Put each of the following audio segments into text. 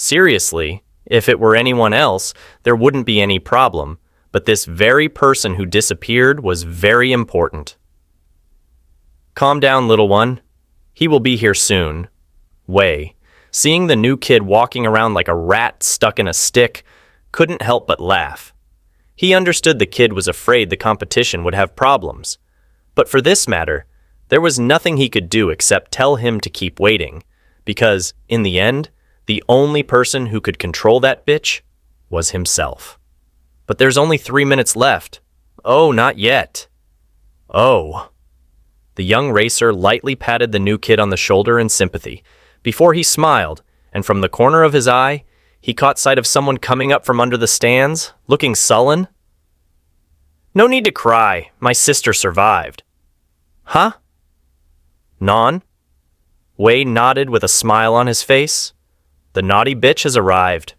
Seriously, if it were anyone else, there wouldn't be any problem, but this very person who disappeared was very important. Calm down, little one. He will be here soon. Wei, seeing the new kid walking around like a rat stuck in a stick, couldn't help but laugh. He understood the kid was afraid the competition would have problems. But for this matter, there was nothing he could do except tell him to keep waiting, because, in the end, the only person who could control that bitch was himself. But there's only 3 minutes left. Oh, not yet. Oh. The young racer lightly patted the new kid on the shoulder in sympathy, before he smiled, and from the corner of his eye, he caught sight of someone coming up from under the stands, looking sullen. No need to cry. My sister survived. Huh? Non? Wei nodded with a smile on his face. The naughty bitch has arrived.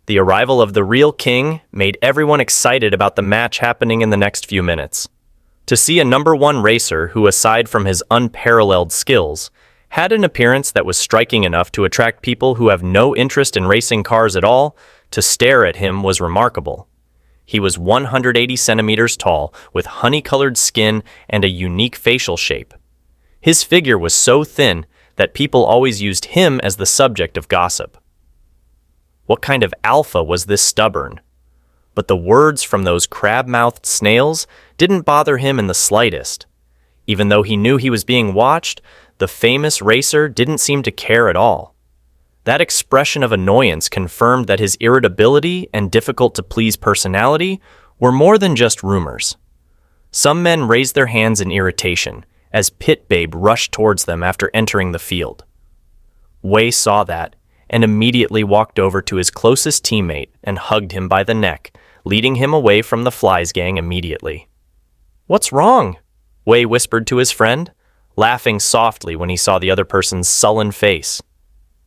The arrival of the real king made everyone excited about the match happening in the next few minutes. To see a #1 racer who, aside from his unparalleled skills, had an appearance that was striking enough to attract people who have no interest in racing cars at all to stare at him was remarkable. He was 180 centimeters tall, with honey-colored skin and a unique facial shape. His figure was so thin that people always used him as the subject of gossip. What kind of alpha was this stubborn? But the words from those crab-mouthed snails didn't bother him in the slightest. Even though he knew he was being watched, the famous racer didn't seem to care at all. That expression of annoyance confirmed that his irritability and difficult-to-please personality were more than just rumors. Some men raised their hands in irritation as Pit Babe rushed towards them after entering the field. Wei saw that and immediately walked over to his closest teammate and hugged him by the neck, leading him away from the Flies gang immediately. "What's wrong?" Wei whispered to his friend, laughing softly when he saw the other person's sullen face.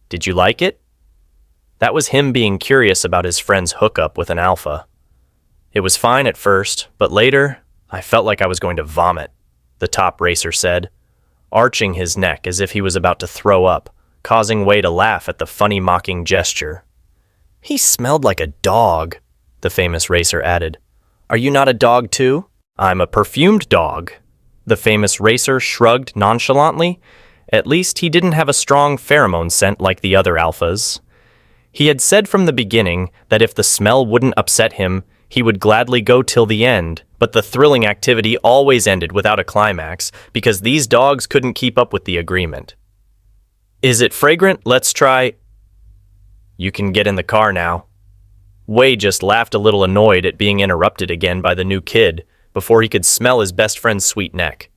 "Did you like it?" That was him being curious about his friend's hookup with an alpha. "It was fine at first, but later, I felt like I was going to vomit," the top racer said, arching his neck as if he was about to throw up, causing Wei to laugh at the funny mocking gesture. "He smelled like a dog," the famous racer added. "Are you not a dog too?" "I'm a perfumed dog." The famous racer shrugged nonchalantly. At least he didn't have a strong pheromone scent like the other alphas. He had said from the beginning that if the smell wouldn't upset him, he would gladly go till the end, but the thrilling activity always ended without a climax because these dogs couldn't keep up with the agreement. "Is it fragrant? Let's try." "You can get in the car now." Wei just laughed a little annoyed at being interrupted again by the new kid before he could smell his best friend's sweet neck.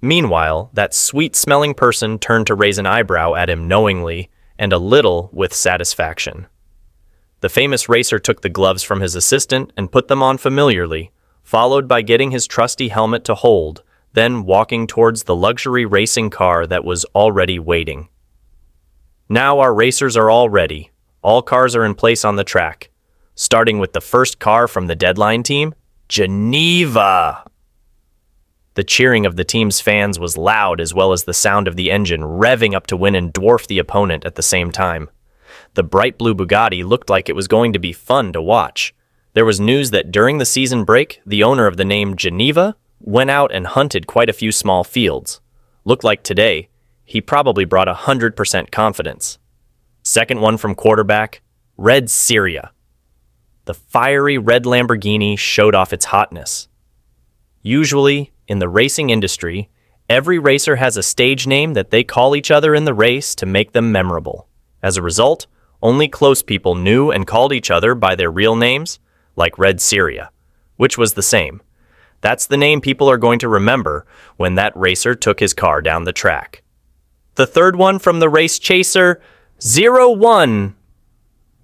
Meanwhile, that sweet-smelling person turned to raise an eyebrow at him knowingly and a little with satisfaction. The famous racer took the gloves from his assistant and put them on familiarly, followed by getting his trusty helmet to hold, then walking towards the luxury racing car that was already waiting. Now our racers are all ready. All cars are in place on the track. Starting with the first car from the deadline team, Geneva! The cheering of the team's fans was loud as well as the sound of the engine revving up to win and dwarf the opponent at the same time. The bright blue Bugatti looked like it was going to be fun to watch. There was news that during the season break, the owner of the name Geneva went out and hunted quite a few small fields. Looked like today, he probably brought 100% confidence. Second one from quarterback, Red Syria. The fiery red Lamborghini showed off its hotness. Usually, in the racing industry, every racer has a stage name that they call each other in the race to make them memorable. As a result, only close people knew and called each other by their real names, like Red Syria, which was the same. That's the name people are going to remember when that racer took his car down the track. The third one from the race chaser, 01.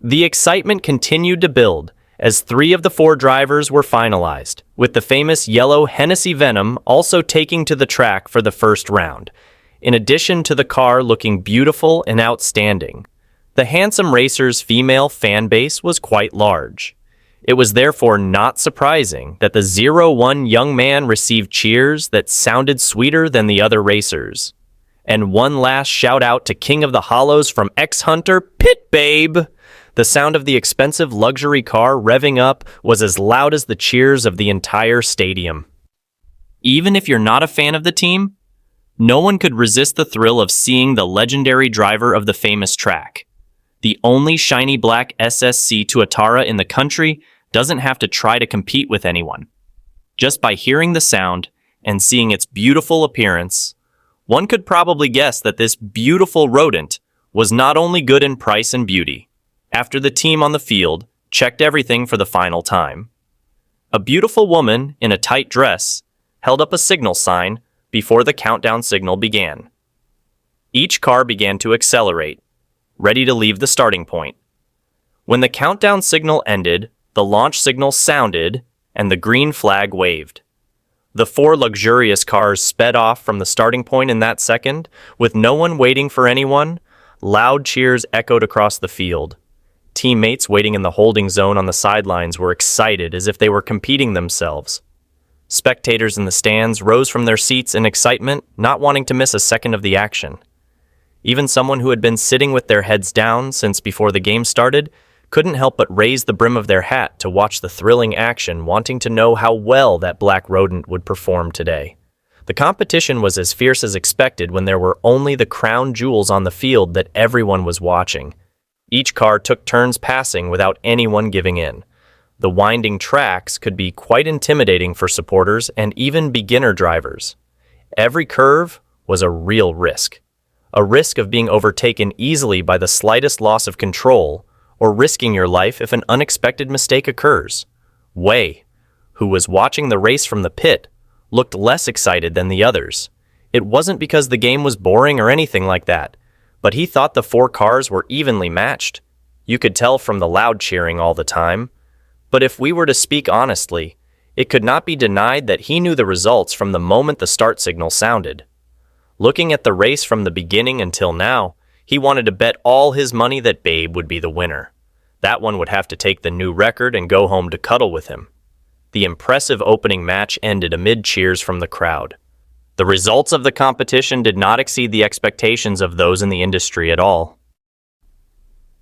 The excitement continued to build as 3 of the 4 drivers were finalized, with the famous yellow Hennessy Venom also taking to the track for the first round, in addition to the car looking beautiful and outstanding. The handsome racer's female fan base was quite large. It was therefore not surprising that the 01 young man received cheers that sounded sweeter than the other racers. And one last shout out to King of the Hollows from ex-hunter Pit babe! The sound of the expensive luxury car revving up was as loud as the cheers of the entire stadium. Even if you're not a fan of the team, no one could resist the thrill of seeing the legendary driver of the famous track. The only shiny black SSC Tuatara in the country doesn't have to try to compete with anyone. Just by hearing the sound and seeing its beautiful appearance, one could probably guess that this beautiful rodent was not only good in price and beauty, after the team on the field checked everything for the final time. A beautiful woman in a tight dress held up a signal sign before the countdown signal began. Each car began to accelerate, ready to leave the starting point. When the countdown signal ended, the launch signal sounded and the green flag waved. The 4 luxurious cars sped off from the starting point in that second, with no one waiting for anyone. Loud cheers echoed across the field. Teammates waiting in the holding zone on the sidelines were excited as if they were competing themselves. Spectators in the stands rose from their seats in excitement, not wanting to miss a second of the action. Even someone who had been sitting with their heads down since before the game started couldn't help but raise the brim of their hat to watch the thrilling action, wanting to know how well that black rodent would perform today. The competition was as fierce as expected when there were only the crown jewels on the field that everyone was watching. Each car took turns passing without anyone giving in. The winding tracks could be quite intimidating for supporters and even beginner drivers. Every curve was a real risk. A risk of being overtaken easily by the slightest loss of control, or risking your life if an unexpected mistake occurs. Wei, who was watching the race from the pit, looked less excited than the others. It wasn't because the game was boring or anything like that, but he thought the 4 cars were evenly matched. You could tell from the loud cheering all the time. But if we were to speak honestly, it could not be denied that he knew the results from the moment the start signal sounded. Looking at the race from the beginning until now, he wanted to bet all his money that Babe would be the winner. That one would have to take the new record and go home to cuddle with him. The impressive opening match ended amid cheers from the crowd. The results of the competition did not exceed the expectations of those in the industry at all.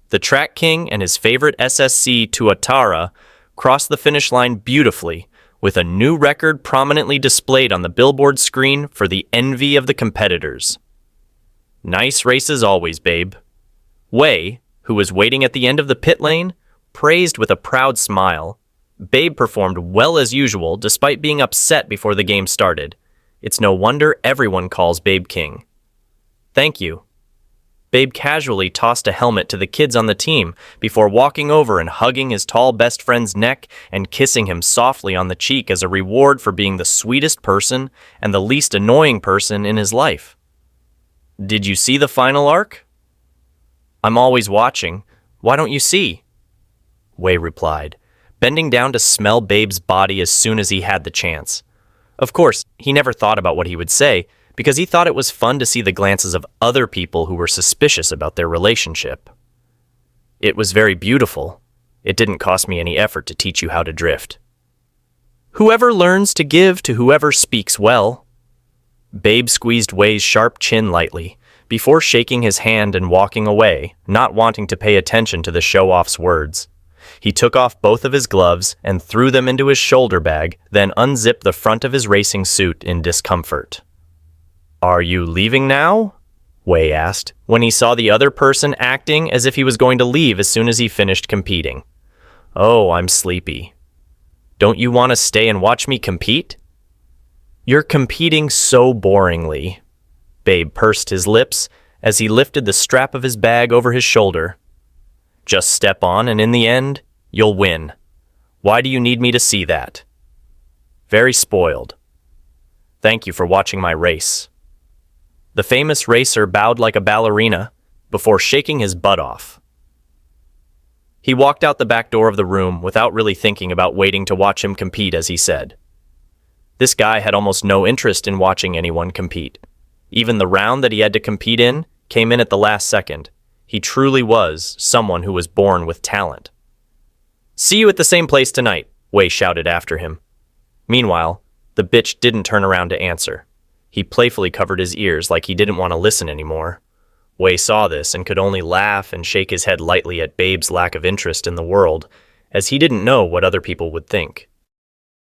The track king and his favorite SSC Tuatara crossed the finish line beautifully, with a new record prominently displayed on the billboard screen for the envy of the competitors. Nice race as always, Babe. Wei, who was waiting at the end of the pit lane, praised with a proud smile. Babe performed well as usual despite being upset before the game started. It's no wonder everyone calls Babe king. Thank you. Babe casually tossed a helmet to the kids on the team before walking over and hugging his tall best friend's neck and kissing him softly on the cheek as a reward for being the sweetest person and the least annoying person in his life. Did you see the final arc? I'm always watching. Why don't you see? Wei replied, bending down to smell Babe's body as soon as he had the chance. Of course, he never thought about what he would say, because he thought it was fun to see the glances of other people who were suspicious about their relationship. It was very beautiful. It didn't cost me any effort to teach you how to drift. Whoever learns to give to whoever speaks well. Babe squeezed Wei's sharp chin lightly, before shaking his hand and walking away, not wanting to pay attention to the show-off's words. He took off both of his gloves and threw them into his shoulder bag, then unzipped the front of his racing suit in discomfort. Are you leaving now? Wei asked, when he saw the other person acting as if he was going to leave as soon as he finished competing. Oh, I'm sleepy. Don't you want to stay and watch me compete? You're competing so boringly. Babe pursed his lips as he lifted the strap of his bag over his shoulder. Just step on and in the end, you'll win. Why do you need me to see that? Very spoiled. Thank you for watching my race. The famous racer bowed like a ballerina before shaking his butt off. He walked out the back door of the room without really thinking about waiting to watch him compete, as he said. This guy had almost no interest in watching anyone compete. Even the round that he had to compete in came in at the last second. He truly was someone who was born with talent. See you at the same place tonight, Wei shouted after him. Meanwhile, the bitch didn't turn around to answer. He playfully covered his ears like he didn't want to listen anymore. Wei saw this and could only laugh and shake his head lightly at Babe's lack of interest in the world, as he didn't know what other people would think.